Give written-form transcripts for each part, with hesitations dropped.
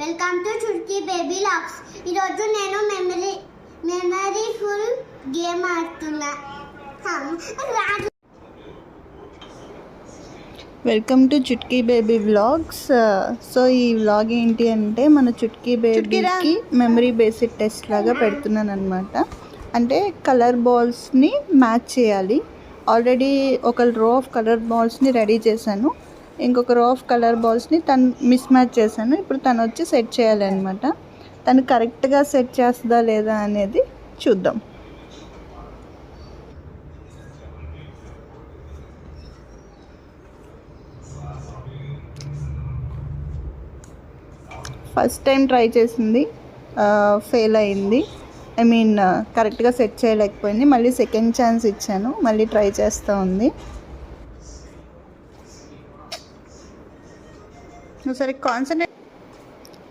Welcome to Chutki baby vlogs. ఈరోజు నేను memory full game ఆడుతున్నా. Welcome to Chutki baby vlogs. So ఈ వ్లాగ్ ఏంటి అంటే మన చుట్కీ బేబీకి మెమరీ బేస్డ్ టెస్ట్ లాగా పెడుతున్నాను అనమాట. అంటే కలర్ బాల్స్ని మ్యాచ్ చేయాలి. ఆల్రెడీ ఒక రో ఆఫ్ కలర్ బాల్స్ని రెడీ చేశాను. ఇంకొక రో ఆఫ్ కలర్ బాల్స్ని తను మిస్ మ్యాచ్ చేశాను. ఇప్పుడు తను వచ్చి సెట్ చేయాలన్నమాట. తను కరెక్ట్గా సెట్ చేస్తుందా లేదా అనేది చూద్దాం. ఫస్ట్ టైం ట్రై చేసింది, ఫెయిల్ అయింది. కరెక్ట్గా సెట్ చేయలేకపోయింది. మళ్ళీ సెకండ్ ఛాన్స్ ఇచ్చాను, మళ్ళీ ట్రై చేస్తూ ఉంది. నువ్వు సరిగ్గా కాన్సన్ట్రేట్,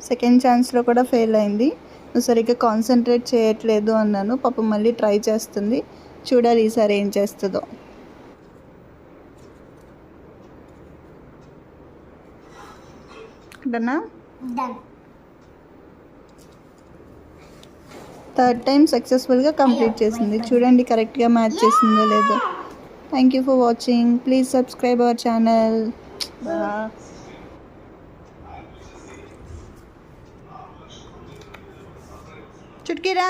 సెకండ్ ఛాన్స్లో కూడా ఫెయిల్ అయింది. నువ్వు సరిగ్గా కాన్సన్ట్రేట్ చేయట్లేదు అన్నాను. పాపం మళ్ళీ ట్రై చేస్తుంది. చూడాలి ఈసారి ఏం చేస్తుందో. డన్నా? థర్డ్ టైం సక్సెస్ఫుల్గా కంప్లీట్ చేసింది. చూడండి కరెక్ట్గా మ్యాచ్ చేసిందో లేదో. Thank you for watching. Please subscribe our channel. చుట్కీరా.